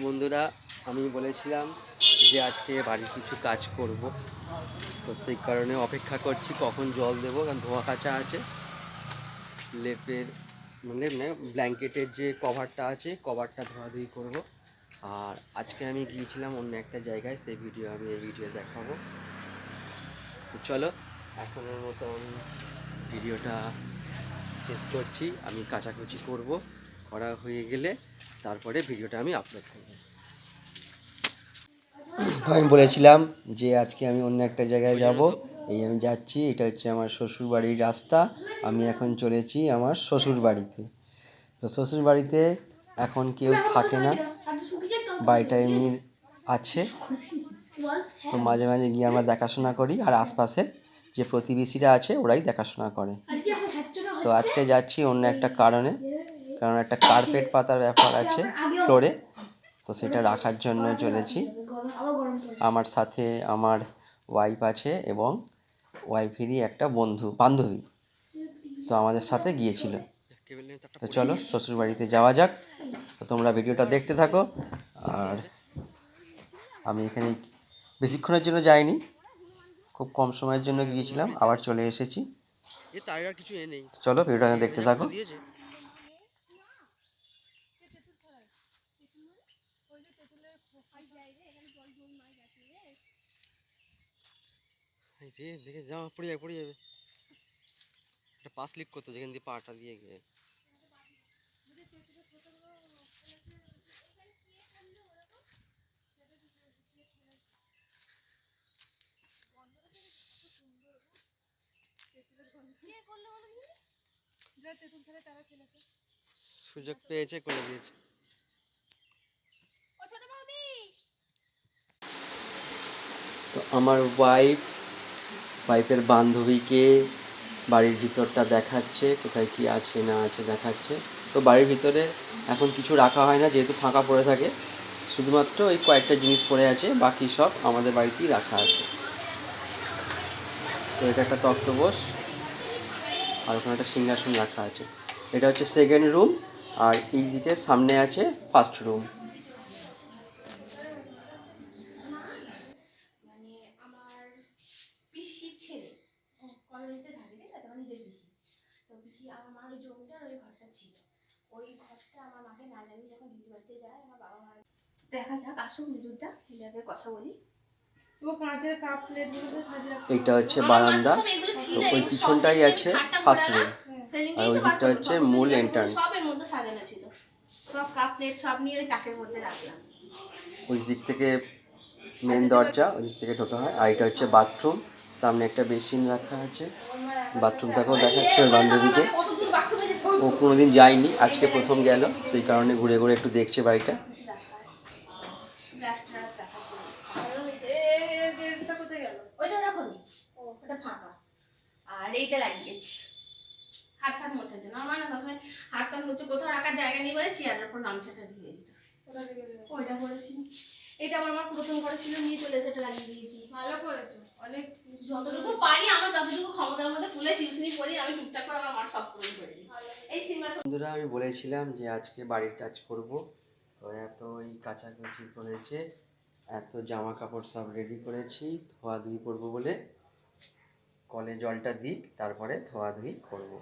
বন্ধুরা, আমি বলেছিলাম যে আজকে বাড়ির কিছু কাজ করব, তো সেই কারণে অপেক্ষা করছি কখন জল দেবো। কারণ ধোয়া কাচা আছে, লেপের মানে ব্ল্যাঙ্কেটের যে কভারটা আছে, কভারটা ধোয়াধুয়ি করব। আর আজকে আমি গিয়েছিলাম অন্য একটা জায়গায়, সেই ভিডিও আমি এই ভিডিও দেখাবো। তো চলো এখনের মতন ভিডিওটা শেষ করছি। আমি কাচাকুচি করব, করা হয়ে গেলে তারপরে ভিডিওটা আমি আপলোড করব। তো আমি বলেছিলাম যে আজকে আমি অন্য একটা জায়গায় যাব, এই আমি যাচ্ছি। এটা হচ্ছে আমার শ্বশুর বাড়ির রাস্তা। আমি এখন চলেছি আমার শ্বশুর বাড়িতে। তো শ্বশুর বাড়িতে এখন কেউ থাকে না, বাড়িটা এমনি আছে। তো মাঝে মাঝে গিয়ে আমরা দেখাশোনা করি, আর আশপাশের যে প্রতিবেশীরা আছে ওরাই দেখাশোনা করে। তো আজকে যাচ্ছি অন্য একটা কারণে, কারণ একটা কার্পেট পাতার ব্যাপার আছে ফ্লোরে, তো সেটা রাখার জন্য চলেছি। আমার সাথে আমার ওয়াইফ আছে এবং ওয়াইফেরই একটা বান্ধবী, তো আমাদের সাথে গিয়েছিল। তো চলো শ্বশুর বাড়িতে যাওয়া যাক। তো তোমরা ভিডিওটা দেখতে থাকো। আর আমি এখানে বেশিক্ষণের জন্য যাইনি, খুব কম সময়ের জন্য গিয়েছিলাম, আবার চলে এসেছি। চলো ভিডিওটা দেখতে থাকো। দেখে জামা পড়ে যাবে, একটা পা স্লিপ করতে, যেখান দিয়ে পাটা দিয়ে গিয়ে। সুযোগ পেয়েছে, করে দিয়েছে। তো আমার ওয়াইফের বান্ধবীকে বাড়ির ভিতরটা দেখাচ্ছে, কোথায় কি আছে না আছে দেখাচ্ছে। তো বাড়ির ভিতরে এখন কিছু রাখা হয় না, যেহেতু ফাঁকা পড়ে থাকে। শুধুমাত্র এই কয়েকটা জিনিস পড়ে আছে, বাকি সব আমাদের বাড়িতেই রাখা আছে। তো এটা একটা তক্তপোষ, আর ওখানে একটা সিংহাসন রাখা আছে। এটা হচ্ছে সেকেন্ড রুম, আর এই দিকে সামনে আছে ফার্স্ট রুম। দেখা যাক, আসুক দুধটা, কথা বলি। এইটা হচ্ছে বারান্দা, তো ওই পিছনটাই আছে ফার্স্ট রুম, আর ওই দিকটা হচ্ছে মূল এন্ট্রান্স। সবের মধ্যে সাজানো ছিল, সব কাপ প্লেট সব নিয়ে ওই তাকের মধ্যে রাখলাম। ওই দিক থেকে মেন দরজা, ওই দিক থেকে ঢোকা হয়। আর এটা হচ্ছে বাথরুম, সামনে একটা বেসিন রাখা আছে। বাথরুমটাকেও দেখাচ্ছে ওর বান্ধবীকে। ও কোনোদিন যায়নি, আজকে প্রথম গেল, সেই কারণে ঘুরে ঘুরে একটু দেখছে বাড়িটা। আর এইটা লাগিয়েছি হাত মোছার জন্য। আমার না সবসময় হাত পা মুছে কোথাও রাখার জায়গা নেই বলে চেয়ারের উপর গামছাটা ঢেলে দিতাম। ওইটা করেছি, এটা আমার মা প্রথম করেছিল, নিয়ে চলে এসে এটা লাগিয়ে দিয়েছি। ভালো করেছো, অনেক যতটুকু পারি আমার ততটুকু ক্ষমতার মধ্যে ফুলে টিউশনি করি আমি, টুকটাক করে আমার মা সব পূরণ করে দিই। এই সিংহাসন। বন্ধুরা, আমি বলেছিলাম যে আজকে বাড়ির কাজ করব, তো এত এই কাচাকুচি করেছে, এত জামা কাপড় সব রেডি করেছি, ধোয়াধুয়ি করবো বলে। কলে জলটা দিক, তারপরে ধোয়াধুয়ি করবো।